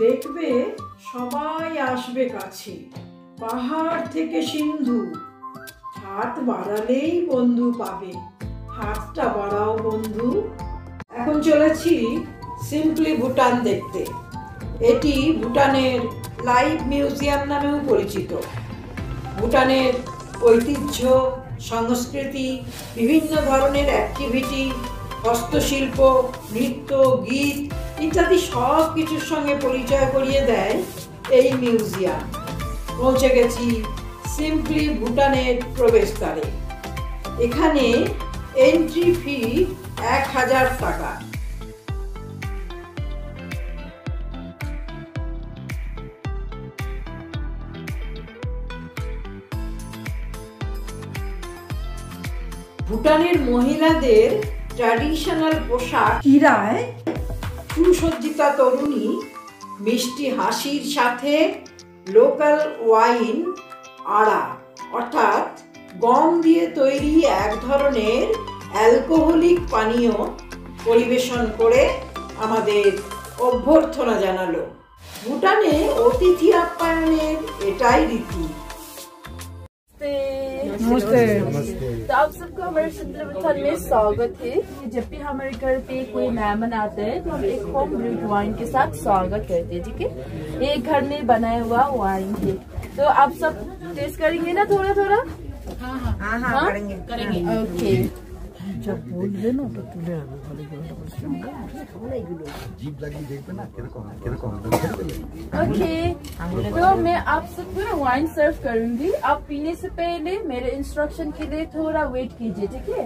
দেখবে সবাই আসবে কাছে, পাহাড় থেকে সিন্ধু, হাত বাড়ালেই বন্ধু পাবে, হাতটা বাড়াও বন্ধু। এখন চলেছি সিম্পলি ভুটান দেখতে। এটি ভুটানের লাইভ মিউজিয়াম নামেও পরিচিত। ভুটানের ঐতিহ্য, সংস্কৃতি, বিভিন্ন ধরনের অ্যাক্টিভিটি, হস্তশিল্প, নৃত্য, গীত ইত্যাদি সব কিছুর সঙ্গে পরিচয় করিয়ে দেয় এই মিউজিয়াম। পৌঁছে গেছি সিম্পলি ভুটানের প্রবেশদ্বারে। এখানে এন্ট্রি ফি 1000 টাকা। ভুটানের মহিলাদের ট্র্যাডিশনাল পোশাক কিরায় সুসজ্জিতা তরুণী মিষ্টি হাসির সাথে লোকাল ওয়াইন আড়া অর্থাৎ গম দিয়ে তৈরি এক ধরনের অ্যালকোহলিক পানীয় পরিবেশন করে আমাদের অভ্যর্থনা জানালো। ভুটানে অতিথি আপ্যায়নের এটাই রীতি। नमस्ते। तो आप सबको हमारे सिंपलीवुटान में स्वागत है। जब भी हमारे घर पे कोई मेहमान आता है तो हम एक होम ब्रूड वाइन के साथ स्वागत करते हैं, ठीक है। ये घर में बनाया हुआ वाइन है, तो आप सब टेस्ट करेंगे ना थोड़ा थोड़ा? हाँ करेंगे। ओके जब बोल दे ना तो तुले ओके। तो मैं आप सबको ना वाइन सर्व करूंगी। आप पीने से पहले मेरे इंस्ट्रक्शन के लिए थोड़ा वेट कीजिए, ठीक है।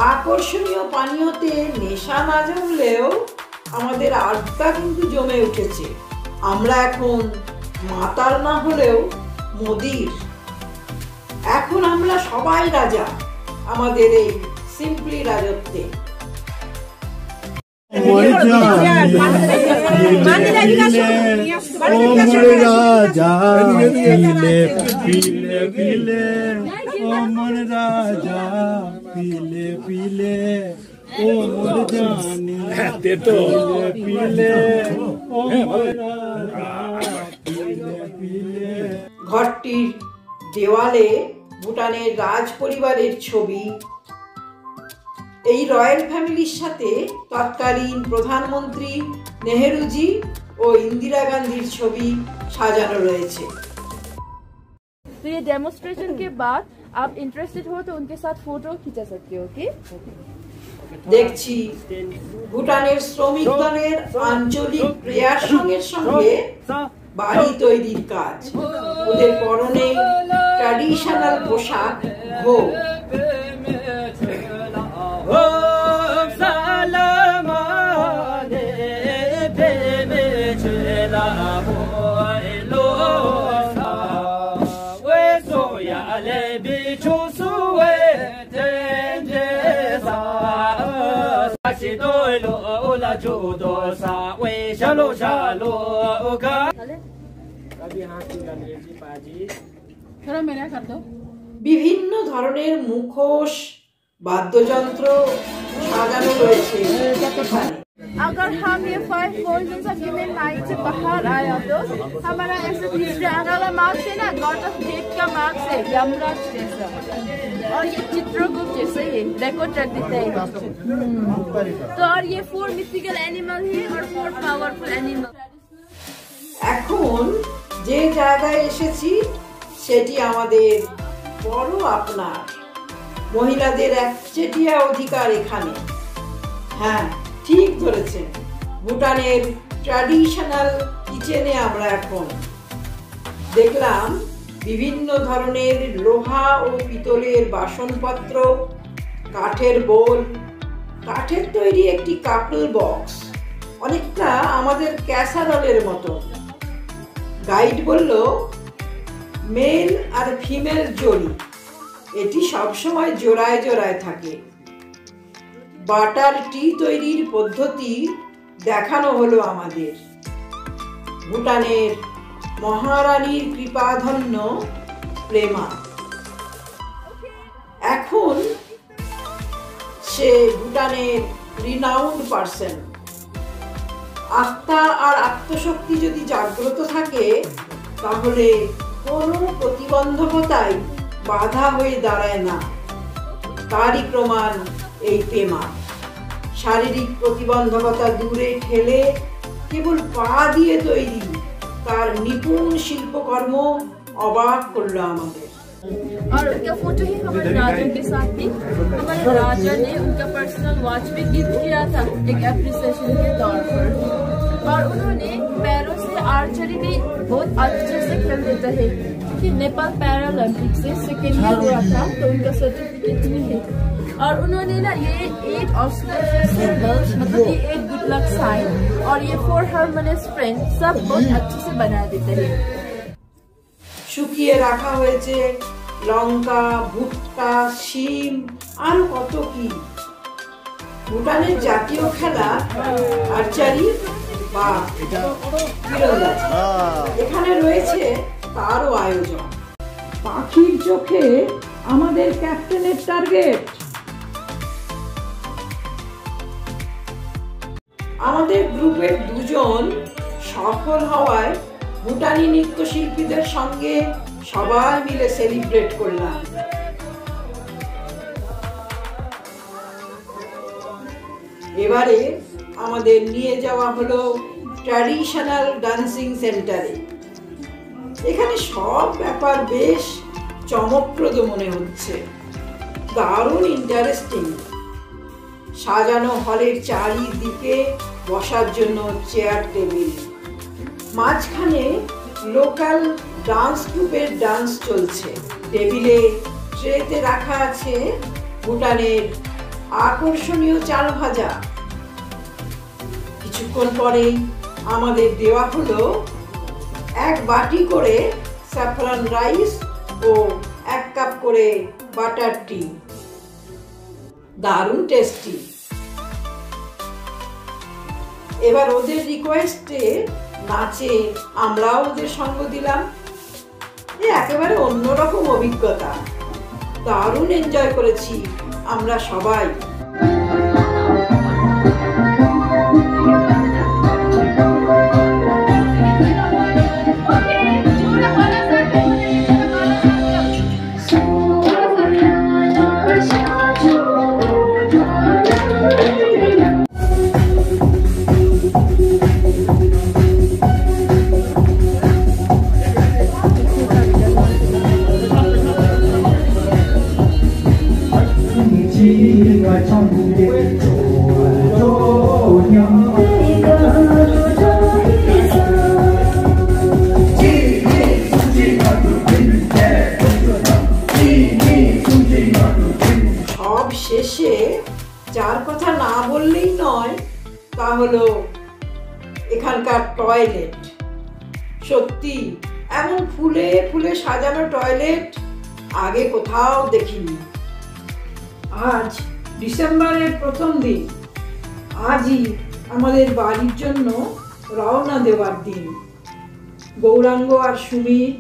আকর্ষণীয় পানীয়তে নেশা না জমলেও আমাদের আড্ডা কিন্তু জমে উঠেছে। আমরা এখন মাতাল না হলেও মদির। এখন আমরা সবাই রাজা আমাদের এই সিম্পলি রাজত্বে। ঘরটির দেওয়ালে ভুটানের রাজ পরিবারের ছবি, এই রয়্যাল ফ্যামিলির সাথে তৎকালীন প্রধানমন্ত্রী নেহেরুজি ও ইন্দিরা গান্ধীর ছবি সাজানো রয়েছে। तो ये डेमोन्स्ट्रेशन के बाद आप इंटरेस्टेड हो तो उनके साथ फोटो खींचा सकते हो, ओके। দেখছি ভুটানের শ্রমিক দলের আঞ্চলিক প্রেয়ার সঙ্গের সঙ্গে বাড়ি তৈরির কাজ। ওদের পরনে ট্র্যাডিশনাল পোশাক ঘো। বিভিন্ন ধরনের মুখোশ, বাদ্যযন্ত্র সাজানো রয়েছে। अगर हम ये 5 वर्जन्स ऑफ ह्यूमन माइंड से बाहर आया तो हमारा ऐसा तीसरे आने वाला मार्क्स है ना, गॉड ऑफ डेथ का मार्क्स है, यमराज जैसा, और ये चित्रगुप्त जैसे ही रेकॉर्ड रख देता है। तो और ये 4 मिथिकल एनिमल है और 4 पावरफुल एनिमल। এখন যে জায়গায় এসেছি সেটি আমাদের বড় আপনার। মহিলাদের একচেটিয়া অধিকার এখানে। হ্যাঁ, ঠিক ধরেছেন। ভুটানের ট্র্যাডিশনাল কিচেনে আমরা এখন দেখলাম বিভিন্ন ধরনের লোহা ও পিতলের বাসনপত্র, কাঠের বোল, কাঠের তৈরি একটি কাপল বক্স, অনেকটা আমাদের ক্যাসারলের মতো। গাইড বলল মেল আর ফিমেল জড়ি, এটি সবসময় জোড়ায় জোড়ায় থাকে। বাটার টি তৈরির পদ্ধতি দেখানো হলো আমাদের। ভুটানের মহারানীর কৃপাধন্য প্রেমা। এখন সে ভুটানের রিনাউন্ড পার্সন। আত্মা আর আত্মশক্তি যদি জাগ্রত থাকে তাহলে কোনো প্রতিবন্ধকতাই বাধা হয়ে দাঁড়ায় না। তারই প্রমাণ এই প্রেমা। শারীরিক প্রতিবন্ধকতা দূরে ঠেলে কেবল পা দিয়ে তৈরি তার নিপুণ শিল্পকর্ম অবাক করলো আমাদের। और उनका फोटो ही हमारे राजा के साथ थी। हमारे राजा ने उनका पर्सनल वॉच भी गिफ्ट किया था एक एप्रिसिएशन के तौर पर। और उन्होंने पैरों से आर्चरी भी बहुत अच्छे से खेल लेते हैं, क्योंकि नेपाल पैरालंपिक से सेकेंड ईयर हुआ था तो उनका सर्टिफिकेट भी है। और उन्होंने ना ये 8 ऑस्ट्रेलियन सिंबल्स, मतलब ये 8 गुड लक साइन और ये 4 हार्मोनियस फ्रेंड सब बहुत अच्छे से बना देते हैं। শুকিয়ে রাখা হয়েছে লঙ্কা, ভুট্টা, শিম আর কত কি। ভুটানের জাতীয় খেলা আর্চারি বা তীরন্দাজি। এখানে রয়েছে তারও আয়োজন। পাখির চোখে আমাদের ক্যাপ্টেনের টার্গেট। আমাদের গ্রুপের 2 জন সফল হওয়ায় ভুটানি নৃত্যশিল্পীদের সঙ্গে সবাই মিলে সেলিব্রেট করলাম। এবারে আমাদের নিয়ে যাওয়া হলো ট্র্যাডিশনাল ডান্সিং সেন্টারে। এখানে সব ব্যাপার বেশ চমকপ্রদ মনে হচ্ছে, দারুণ ইন্টারেস্টিং। সাজানো হলের চারিদিকে বসার জন্য চেয়ার টেবিল, মাঝখানে লোকাল ডান্স গ্রুপের ডান্স চলছে। টেবিলে ট্রেতে রাখা আছে ভুটানের আকর্ষণীয় চাল ভাজা। কিছুক্ষণ পরেই আমাদের দেওয়া হলো 1 বাটি করে স্যাফরান রাইস ও 1 কাপ করে বাটার টি। দারুণ টেস্টি। এবার ওদের রিকোয়েস্টে নাচে আমরাও ওদের সঙ্গ দিলাম। একেবারে অন্যরকম অভিজ্ঞতা, দারুণ এনজয় করেছি আমরা সবাই। সব শেষে যার কথা না বললেই নয় তা হলো এখানকার টয়লেট। সত্যি এমন ফুলে ফুলে সাজানো টয়লেট আগে কোথাও দেখিনি। আজ ডিসেম্বরের প্রথম দিন। আজই আমাদের বাড়ির জন্য রওনা দেওয়ার দিন। গৌরাঙ্গ আর সুমিত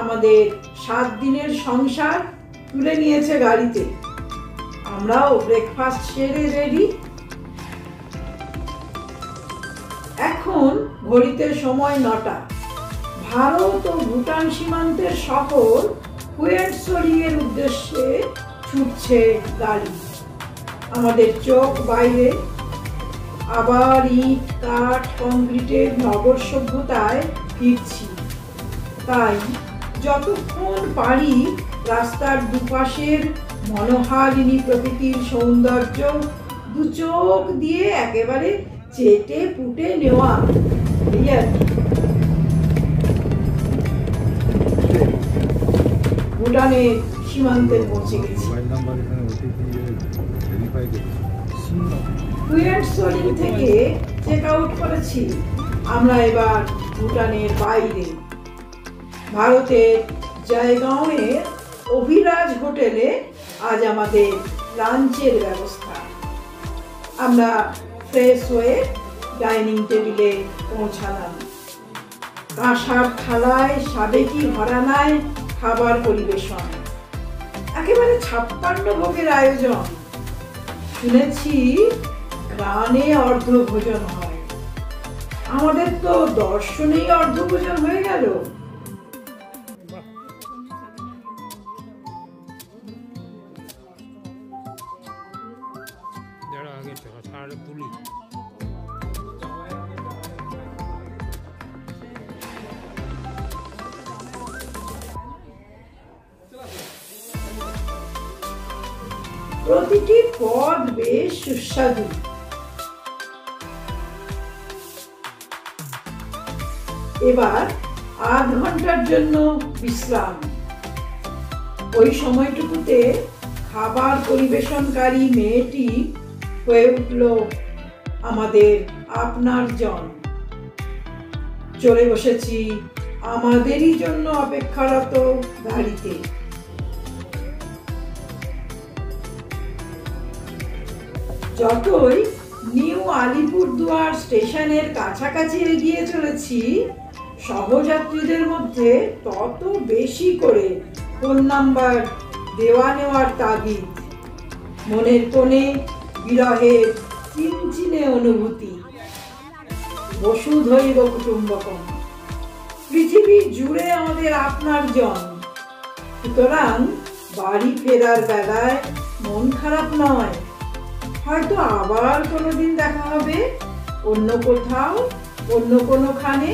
আমাদের 7 দিনের সংসার তুলে নিয়েছে গাড়িতে। আমরাও ব্রেকফাস্ট সেরে রেডি। এখন ঘড়িতে সময় 9টা। ভারত ও ভুটান সীমান্তের শহর হুয়েটসোরিং এর উদ্দেশ্যে ছুটছে গাড়ি। আমাদের চোখ বাইরে। আবার ইট, কাঠ, কংক্রিটের নগর সভ্যতায় ফিরছি। তাই যতক্ষণ পারি রাস্তার দুপাশের মনোহারিণী প্রকৃতির সৌন্দর্য 2 চোখ দিয়ে একেবারে চেটে পুটে নেওয়া। ভুটানের সীমান্তে পৌঁছে গেছি। হুয়েটসোরিং থেকে চেক আউট করেছি। আমরা এবার ভুটানের বাইরে ভারতের জয়গাঁওয়ের অভিরাজ হোটেলে আজ আমাদের লাঞ্চের ব্যবস্থা। আমরা ফ্রেশ হয়ে ডাইনিং টেবিলে পৌঁছালাম। কাঁসার থালায় সাবেকি ঘরানায় খাবার পরিবেশন, একেবারে 56 ভোগের আয়োজন। শুনেছি গানে অর্ধভোজন হয়, আমাদের তো দর্শনেই অর্ধভোজন হয়ে গেল। প্রতিটি পদ বেশ সুস্বাদু। এবার আধ ঘন্টার জন্য বিশ্রাম। ওই সময়টুকুতে খাবার পরিবেশনকারী মেয়েটি হয়ে উঠল আমাদের আপনার জন। চলে বসেছি আমাদেরই জন্য অপেক্ষারত গাড়িতে। যতই নিউ আলিপুরদুয়ার স্টেশনের কাছাকাছি এগিয়ে চলেছি, সহযাত্রীদের মধ্যে তত বেশি করে ফোন নাম্বার দেওয়া নেওয়ার তাগিদ, মনের কোণে বিরহের চিনচিনে অনুভূতি। বসুধৈব কুটুম্বকম, পৃথিবী জুড়ে আমাদের আপনার জন। সুতরাং বাড়ি ফেরার বেলায় মন খারাপ নয়, হয়তো আবার কোনোদিন দেখা হবে অন্য কোথাও, অন্য কোনোখানে।